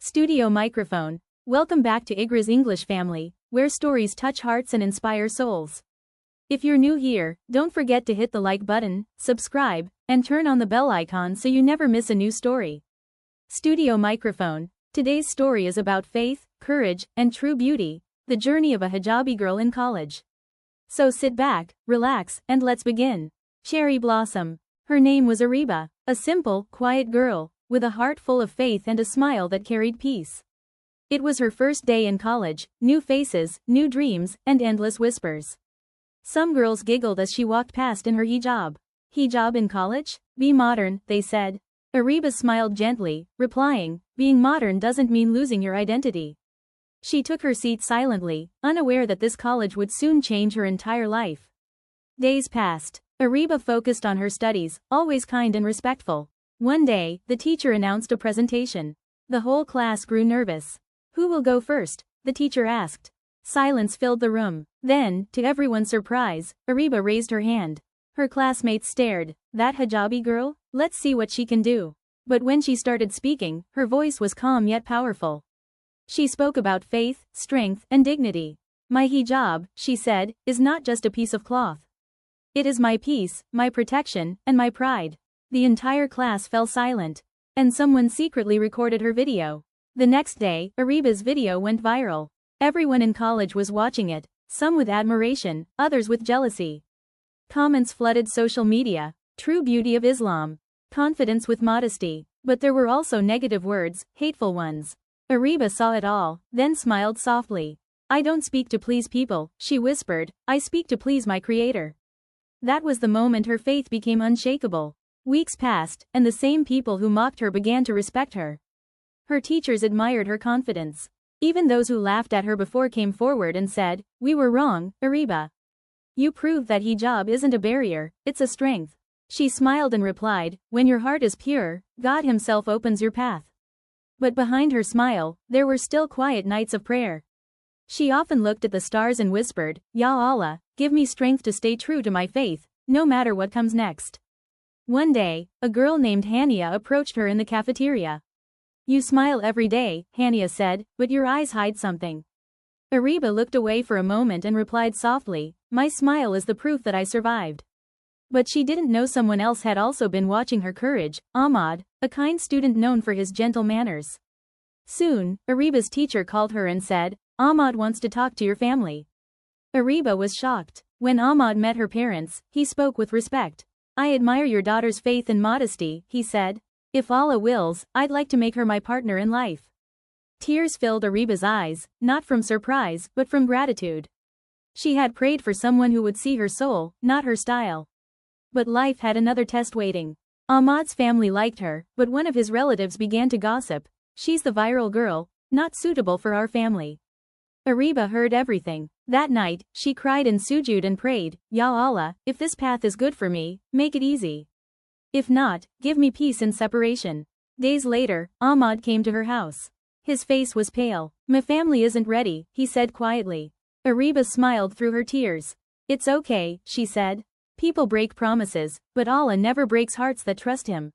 Studio microphone. Welcome back to Iqra's English family, where stories touch hearts and inspire souls. If you're new here, don't forget to hit the like button, subscribe, and turn on the bell icon so you never miss a new story. Studio microphone. Today's story is about faith, courage, and true beauty, the journey of a hijabi girl in college. So sit back, relax, and let's begin. Cherry Blossom. Her name was Areeba, a simple, quiet girl, with a heart full of faith and a smile that carried peace. It was her first day in college, new faces, new dreams, and endless whispers. Some girls giggled as she walked past in her hijab. Hijab in college? Be modern, they said. Areeba smiled gently, replying, being modern doesn't mean losing your identity. She took her seat silently, unaware that this college would soon change her entire life. Days passed. Areeba focused on her studies, always kind and respectful. One day, the teacher announced a presentation. The whole class grew nervous. Who will go first? The teacher asked. Silence filled the room. Then, to everyone's surprise, Areeba raised her hand. Her classmates stared. That hijabi girl? Let's see what she can do. But when she started speaking, her voice was calm yet powerful. She spoke about faith, strength, and dignity. My hijab, she said, is not just a piece of cloth. It is my peace, my protection, and my pride. The entire class fell silent. And someone secretly recorded her video. The next day, Areeba's video went viral. Everyone in college was watching it, some with admiration, others with jealousy. Comments flooded social media. True beauty of Islam. Confidence with modesty. But there were also negative words, hateful ones. Areeba saw it all, then smiled softly. I don't speak to please people, she whispered, I speak to please my creator. That was the moment her faith became unshakable. Weeks passed, and the same people who mocked her began to respect her. Her teachers admired her confidence. Even those who laughed at her before came forward and said, we were wrong, Areeba. You proved that hijab isn't a barrier, it's a strength. She smiled and replied, when your heart is pure, God himself opens your path. But behind her smile, there were still quiet nights of prayer. She often looked at the stars and whispered, Ya Allah, give me strength to stay true to my faith, no matter what comes next. One day, a girl named Hania approached her in the cafeteria. You smile every day, Hania said, but your eyes hide something. Areeba looked away for a moment and replied softly, my smile is the proof that I survived. But she didn't know someone else had also been watching her courage, Ahmad, a kind student known for his gentle manners. Soon, Areeba's teacher called her and said, Ahmad wants to talk to your family. Areeba was shocked. When Ahmad met her parents, he spoke with respect. I admire your daughter's faith and modesty, he said. If Allah wills, I'd like to make her my partner in life. Tears filled Areeba's eyes, not from surprise, but from gratitude. She had prayed for someone who would see her soul, not her style. But life had another test waiting. Ahmad's family liked her, but one of his relatives began to gossip. She's the viral girl, not suitable for our family. Areeba heard everything. That night, she cried in sujud and prayed, Ya Allah, if this path is good for me, make it easy. If not, give me peace in separation. Days later, Ahmad came to her house. His face was pale. My family isn't ready, he said quietly. Areeba smiled through her tears. It's okay, she said. People break promises, but Allah never breaks hearts that trust him.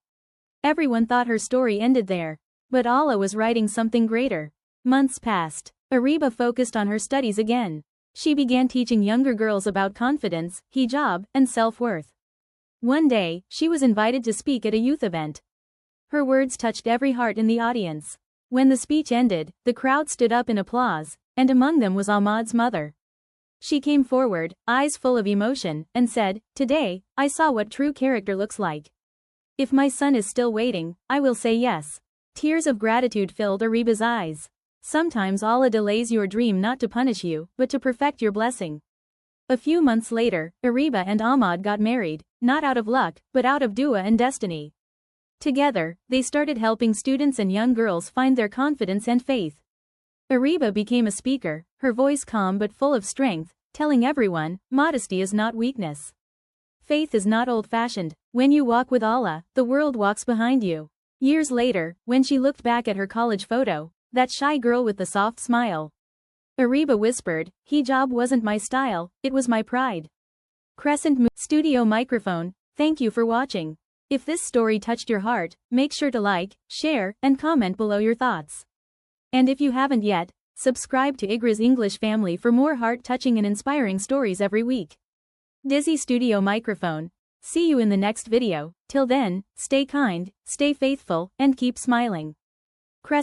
Everyone thought her story ended there. But Allah was writing something greater. Months passed. Areeba focused on her studies again. She began teaching younger girls about confidence, hijab, and self-worth. One day, she was invited to speak at a youth event. Her words touched every heart in the audience. When the speech ended, the crowd stood up in applause, and among them was Ahmad's mother. She came forward, eyes full of emotion, and said, Today, I saw what true character looks like. If my son is still waiting, I will say yes. Tears of gratitude filled Areeba's eyes. Sometimes Allah delays your dream not to punish you, but to perfect your blessing. A few months later, Areeba and Ahmad got married, not out of luck, but out of dua and destiny. Together, they started helping students and young girls find their confidence and faith. Areeba became a speaker, her voice calm but full of strength, telling everyone, modesty is not weakness. Faith is not old-fashioned. When you walk with Allah, the world walks behind you. Years later, when she looked back at her college photo, that shy girl with the soft smile, Areeba whispered, hijab wasn't my style, it was my pride. Studio microphone, thank you for watching. If this story touched your heart, make sure to like, share, and comment below your thoughts. And if you haven't yet, subscribe to Iqra's English family for more heart-touching and inspiring stories every week. Dizzy Studio Microphone. See you in the next video. Till then, stay kind, stay faithful, and keep smiling.